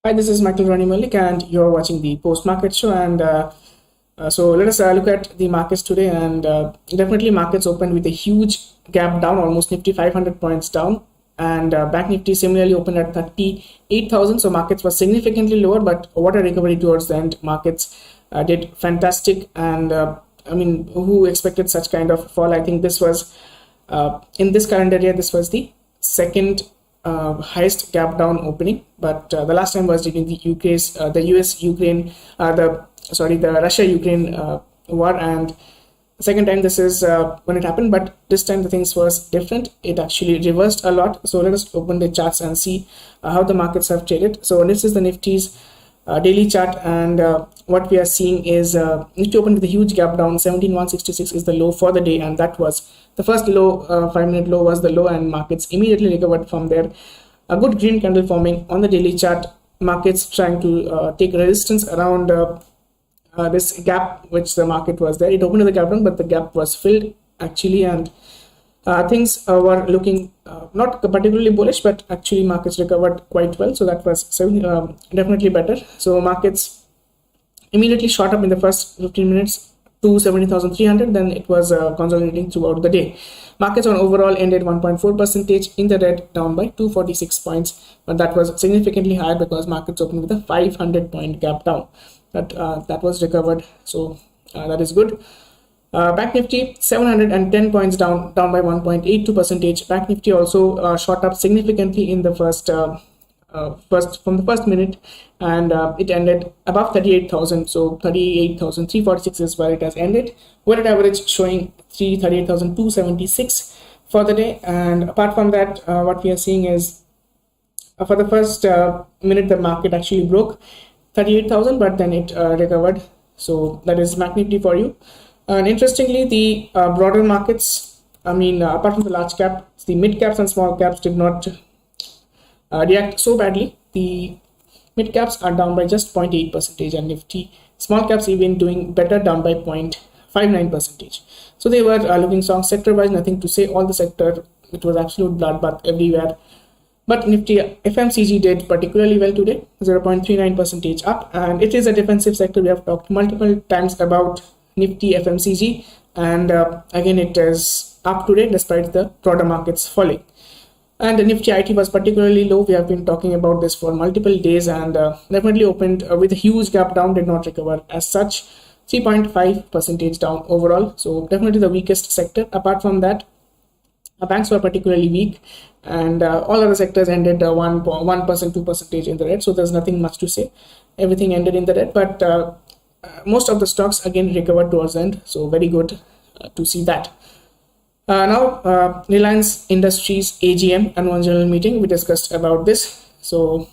Hi, this is Rony Mullick, and you're watching the Post Market Show. So let us look at the markets today. And definitely, markets opened with a huge gap down, almost Nifty 500 points down, and Bank Nifty similarly opened at 38,000. So markets were significantly lower, but what a recovery towards the end. Markets did fantastic, and who expected such kind of fall? I think this was in this calendar year. This was the second highest gap down opening, but the last time was during the the US Ukraine the Russia Ukraine war, and second time this is when it happened, but this time the things was different. It actually reversed a lot. So let us open the charts and see how the markets have traded. So this is the Nifty's daily chart, and what we are seeing is Nifty opened with a huge gap down. 17,166 is the low for the day, and that was the first low. 5-minute low was the low, and markets immediately recovered from there. A good green candle forming on the daily chart. Markets trying to take resistance around this gap which the market was there. It opened with a gap down, but the gap was filled actually, and things were looking not particularly bullish, but actually markets recovered quite well. So that was definitely better. So markets immediately shot up in the first 15 minutes to 70,300. Then it was consolidating throughout the day. Markets on overall ended 1.4% in the red, down by 246 points, but that was significantly higher because markets opened with a 500-point gap down. That was recovered. So that is good. Bank Nifty 710 points down by 1.82%. Bank Nifty also shot up significantly in the first from the first minute, and it ended above 38,000. So 38,346 is where it has ended. Weighted average showing 38,276 for the day. And apart from that, what we are seeing is for the first minute the market actually broke 38,000, but then it recovered. So that is Bank Nifty for you. And interestingly, the broader markets, apart from the large caps, the mid caps and small caps did not react so badly. The mid caps are down by just 0.8%, and Nifty small caps even doing better, down by 0.59%. So they were looking strong sector wise. Nothing to say. All the sector, it was absolute bloodbath everywhere. But Nifty FMCG did particularly well today, 0.39% up, and it is a defensive sector. We have talked multiple times about Nifty FMCG, and again it is up today despite the broader markets falling. And the Nifty IT was particularly low. We have been talking about this for multiple days, and definitely opened with a huge gap down, did not recover as such. 3.5% down overall. So definitely the weakest sector. Apart from that, banks were particularly weak, and all other sectors ended 1%, 2% in the red. So there's nothing much to say. Everything ended in the red, but most of the stocks again recovered towards the end. So very good to see that. Now, Reliance Industries Agm annual general meeting, we discussed about this. So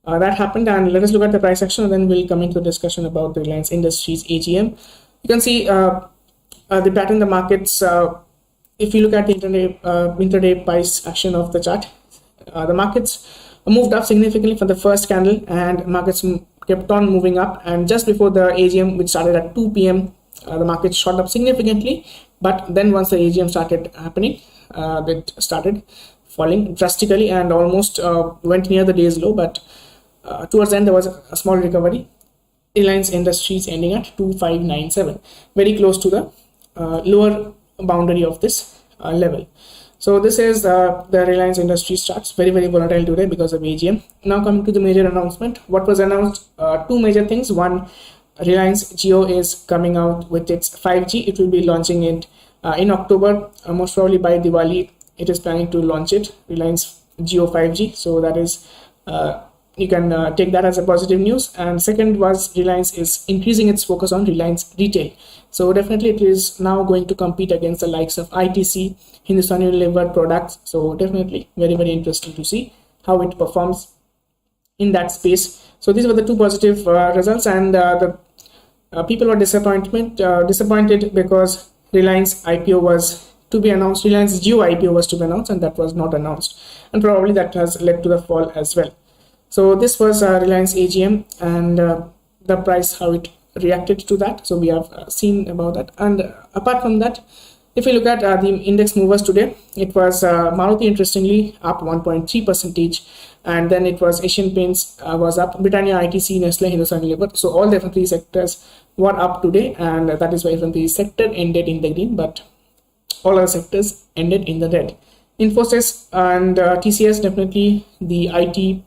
that happened, and let us look at the price action, and then we'll come into the discussion about the Reliance Industries Agm. You can see the pattern in the markets. If you look at the intraday price action of the chart, the markets moved up significantly for the first candle, and markets kept on moving up. And just before the AGM, which started at 2 p.m., the market shot up significantly. But then once the AGM started happening, it started falling drastically and almost went near the day's low. But towards the end, there was a small recovery. Reliance Industries ending at 2597, very close to the lower boundary of this level. So this is the Reliance Industries charts, very volatile today because of AGM. Now coming to the major announcement. What was announced? Two major things. One, Reliance Jio is coming out with its 5G. It will be launching it in October, most probably by Diwali. It is planning to launch it, Reliance Jio 5G. So that is, you can take that as a positive news. And second was Reliance is increasing its focus on Reliance Retail. So definitely it is now going to compete against the likes of ITC, Hindustan Unilever products. So definitely very interesting to see how it performs in that space. So these were the two positive results, and the people were disappointed because Reliance IPO was to be announced. Reliance Jio IPO was to be announced, and that was not announced, and probably that has led to the fall as well. So this was Reliance AGM, and the price, how it reacted to that. So we have seen about that. And apart from that, if you look at the index movers today, it was Maruti interestingly up 1.3%, and then it was Asian Paints was up, Britannia, ITC, Nestle, Hindustan Unilever. So all the FMCG sectors were up today, and that is why FMCG sector ended in the green, but all other sectors ended in the red. Infosys and TCS, definitely the IT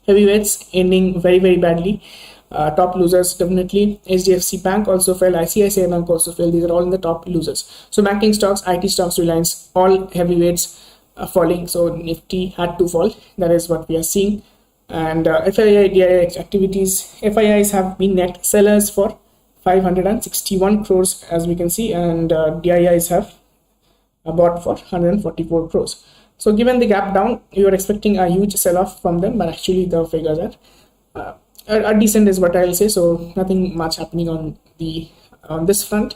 heavyweights, ending very, very badly. Top losers, definitely HDFC Bank also fell, ICICI Bank also fell. These are all in the top losers. So banking stocks, IT stocks, Reliance, all heavyweights falling. So Nifty had to fall. That is what we are seeing. And FII DII activities, FIIs have been net sellers for 561 crores, as we can see, and DIIs have bought for 144 crores. So given the gap down, you are expecting a huge sell-off from them, but actually the figures are decent is what I'll say. So nothing much happening on this front.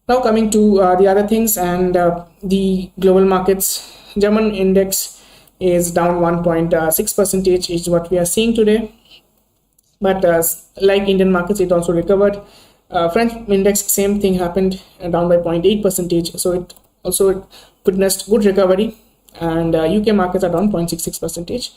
Now coming to the other things, and the global markets, German index is down 1.6% is what we are seeing today. But like Indian markets, it also recovered. French index, same thing happened, down by 0.8%. So it also witnessed good recovery. And UK markets are down 0.66%.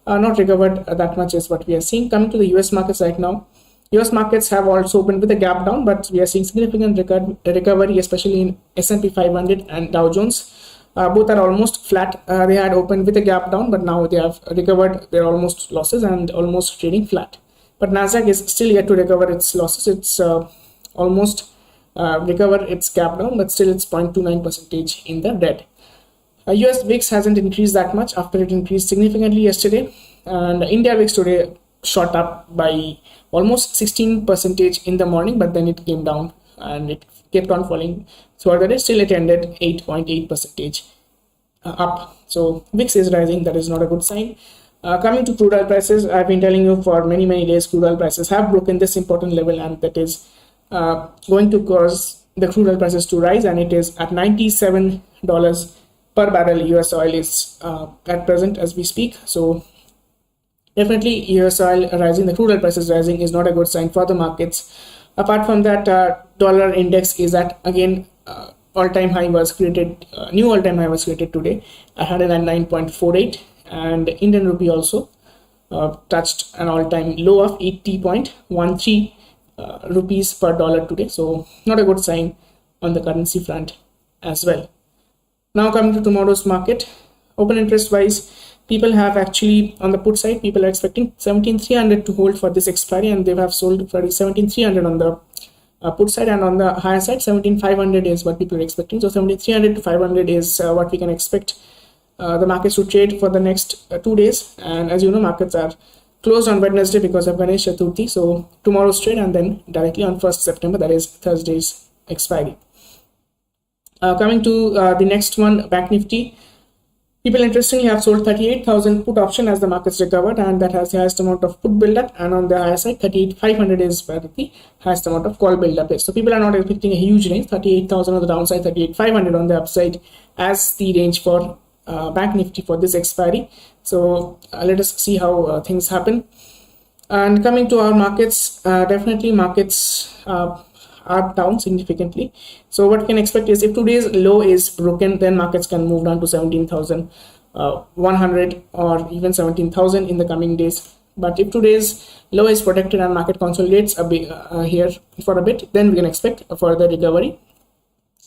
Not recovered that much is what we are seeing. Coming to the US markets right now, US markets have also opened with a gap down, but we are seeing significant recovery, especially in S&P 500 and Dow Jones. Both are almost flat. They had opened with a gap down, but now they have recovered their almost losses and almost trading flat. But Nasdaq is still yet to recover its losses. It's almost recovered its gap down, but still it's 0.29% in the red. US VIX hasn't increased that much after it increased significantly yesterday, and India VIX today shot up by almost 16% in the morning, but then it came down and it kept on falling throughout the day. Still it ended 8.8% up. So VIX is rising. That is not a good sign. Coming to crude oil prices, I've been telling you for many days, crude oil prices have broken this important level, and that is going to cause the crude oil prices to rise, and it is at $97 per barrel. US oil is at present as we speak. So definitely US oil rising, the crude oil prices rising is not a good sign for the markets. Apart from that, dollar index is at again all-time high was created, new all-time high was created today at 109.48, and Indian rupee also touched an all-time low of 80.13 rupees per dollar today. So not a good sign on the currency front as well. Now coming to tomorrow's market, open interest wise, people have actually on the put side, people are expecting 17,300 to hold for this expiry, and they have sold for 17,300 on the put side, and on the higher side 17,500 is what people are expecting. So 17,300 to 500 is what we can expect the markets to trade for the next 2 days. And as you know, markets are closed on Wednesday because of Ganesh Chaturthi. So tomorrow's trade, and then directly on 1st September, that is Thursday's expiry. Coming to the next one, Bank Nifty. People interestingly have sold 38,000 put option as the markets recovered, and that has the highest amount of put buildup, and on the higher side 38,500 is where the highest amount of call buildup is. So people are not expecting a huge range, 38,000 on the downside, 38,500 on the upside as the range for Bank Nifty for this expiry. So let us see how things happen. And coming to our markets, definitely markets are down significantly. So what we can expect is if today's low is broken, then markets can move down to 17,100 or even 17,000 in the coming days. But if today's low is protected and market consolidates a bit here for a bit, then we can expect a further recovery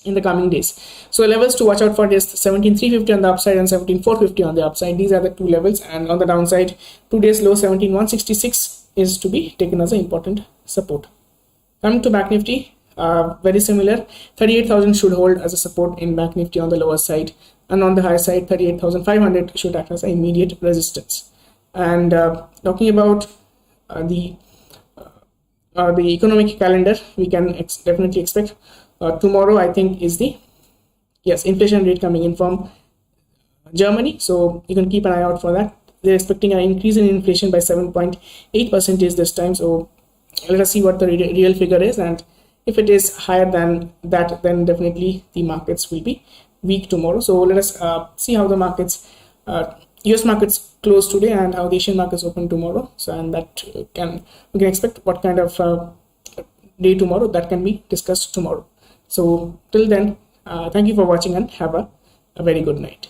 in the coming days. So levels to watch out for is 17,350 on the upside and 17,450 on the upside. These are the two levels, and on the downside, today's low 17,166 is to be taken as an important support. Coming to Bank Nifty, very similar. 38,000 should hold as a support in Bank Nifty on the lower side, and on the higher side 38,500 should act as an immediate resistance. And talking about the economic calendar, we can definitely expect tomorrow, I think, is the inflation rate coming in from Germany. So you can keep an eye out for that. They're expecting an increase in inflation by 7.8% this time. So let us see what the real figure is, and if it is higher than that, then definitely the markets will be weak tomorrow. So let us see how the markets, US markets close today, and how the Asian markets open tomorrow. So, and that we can expect what kind of day tomorrow, that can be discussed tomorrow. So till then, thank you for watching, and have a very good night.